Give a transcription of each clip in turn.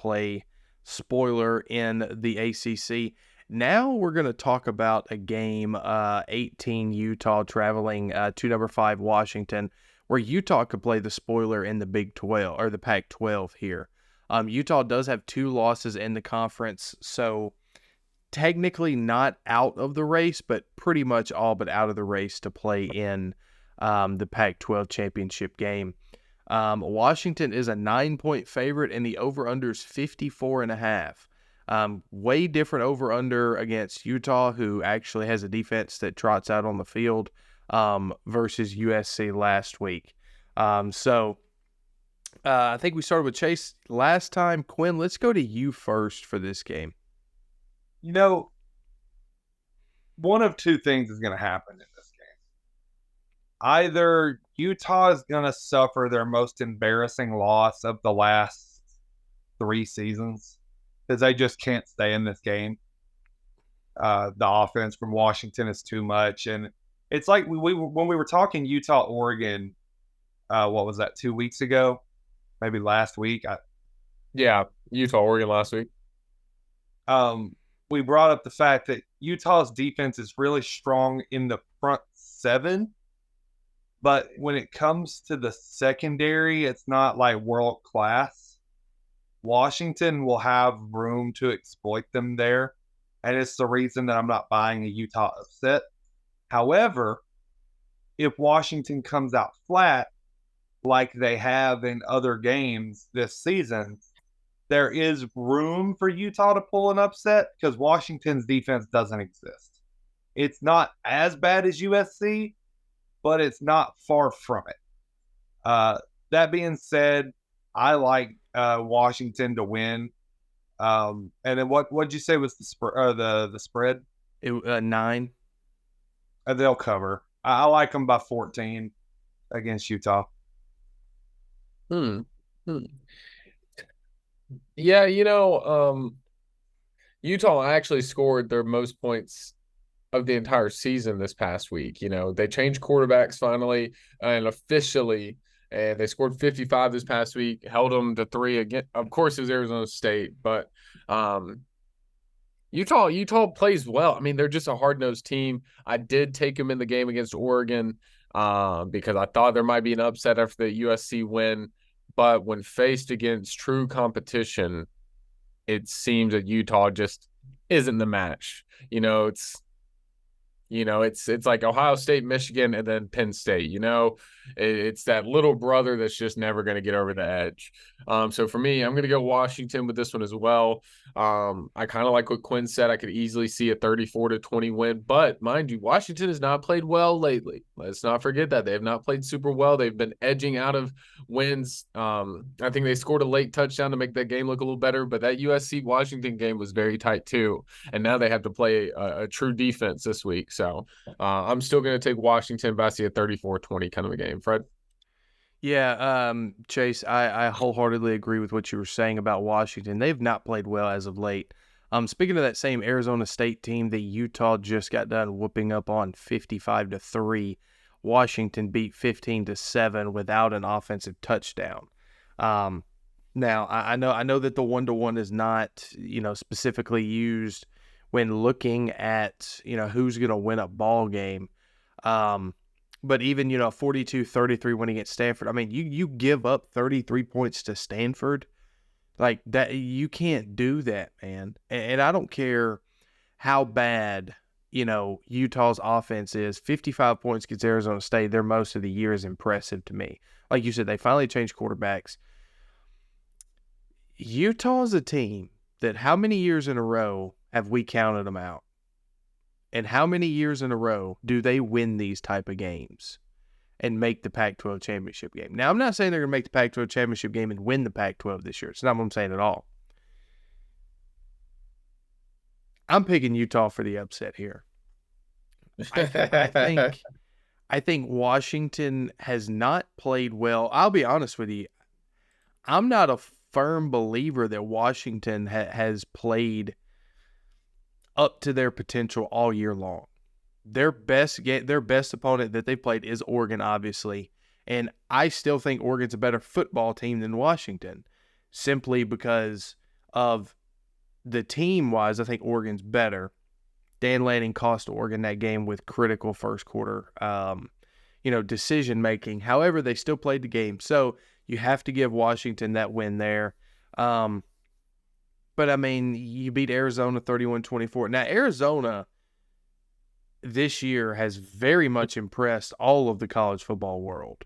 play spoiler in the ACC. Now we're going to talk about a game, 18 Utah traveling to number 5 Washington, where Utah could play the spoiler in the Big 12 or the Pac-12 here. Utah does have 2 losses in the conference, so technically not out of the race, but pretty much all but out of the race to play in the Pac-12 championship game. Washington is a 9-point favorite, and the over-under is 54.5. Way different over-under against Utah, who actually has a defense that trots out on the field, versus USC last week. So I think we started with Chase last time. Quinn, let's go to you first for this game. You know, one of two things is going to happen in this game. Either Utah is going to suffer their most embarrassing loss of the last 3 seasons because they just can't stay in this game. The offense from Washington is too much. And it's like when we were talking Utah-Oregon, what was that, 2 weeks ago? Maybe last week? Yeah, Utah-Oregon last week. We brought up the fact that Utah's defense is really strong in the front 7, but when it comes to the secondary, it's not like world class. Washington will have room to exploit them there, and it's the reason that I'm not buying a Utah upset. However, if Washington comes out flat like they have in other games this season, there is room for Utah to pull an upset because Washington's defense doesn't exist. It's not as bad as USC, but it's not far from it. That being said, I like Washington to win. And then what did you say was the spread? 9. They'll cover. I like them by 14 against Utah. Yeah, Utah actually scored their most points of the entire season this past week. They changed quarterbacks finally and officially, and they scored 55 this past week, held them to 3 again. Of course, it was Arizona State, but Utah plays well. I mean, they're just a hard-nosed team. I did take them in the game against Oregon because I thought there might be an upset after the USC win. But when faced against true competition, it seems that Utah just isn't the match. It's like Ohio State, Michigan, and then Penn State. It's that little brother that's just never going to get over the edge. So for me, I'm going to go Washington with this one as well. I kind of like what Quinn said. I could easily see a 34-20 win, but mind you, Washington has not played well lately. Let's not forget that they have not played super well. They've been edging out of wins. I think they scored a late touchdown to make that game look a little better, but that USC Washington game was very tight too. And now they have to play a true defense this week. So I'm still going to take Washington, but I see a 34-20 kind of a game. Fred? Yeah, Chase, I wholeheartedly agree with what you were saying about Washington. They've not played well as of late. Speaking of that same Arizona State team that Utah just got done whooping up on 55-3, Washington beat 15-7 without an offensive touchdown. Now I know that the 1-to-1 is not, specifically used when looking at, who's going to win a ball game. But even, 42-33 winning at Stanford, I mean, you give up 33 points to Stanford. Like that, you can't do that, man. And I don't care how bad, Utah's offense is. 55 points against Arizona State, their most of the year, is impressive to me. Like you said, they finally changed quarterbacks. Utah's a team that how many years in a row have we counted them out? And how many years in a row do they win these type of games and make the Pac-12 championship game? Now, I'm not saying they're going to make the Pac-12 championship game and win the Pac-12 this year. It's not what I'm saying at all. I'm picking Utah for the upset here. I think Washington has not played well. I'll be honest with you. I'm not a firm believer that Washington has played up to their potential all year long. Their best opponent that they played is Oregon, obviously, and I still think Oregon's a better football team than Washington, simply because of the team-wise, I think Oregon's better. Dan Lanning cost Oregon that game with critical first quarter, decision making. However, they still played the game, so you have to give Washington that win there. But I mean, you beat Arizona 31-24. Now Arizona this year has very much impressed all of the college football world.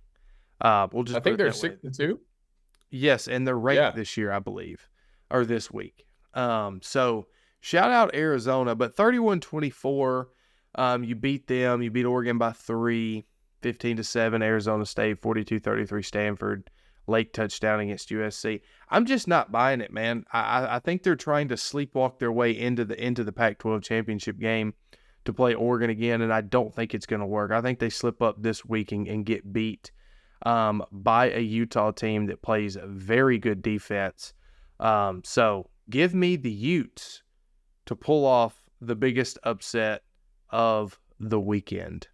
We'll just I put think it they're that way. 6-2. Yes, and they're ranked this year, I believe, or this week. So shout out Arizona, but 31-24, you beat them. You beat Oregon by 3, 15-7, Arizona State, 42-33, Stanford, late touchdown against USC. I'm just not buying it, man. I think they're trying to sleepwalk their way into the Pac-12 championship game to play Oregon again, and I don't think it's going to work. I think they slip up this week and get beat by a Utah team that plays very good defense. So give me the Utes to pull off the biggest upset of the weekend.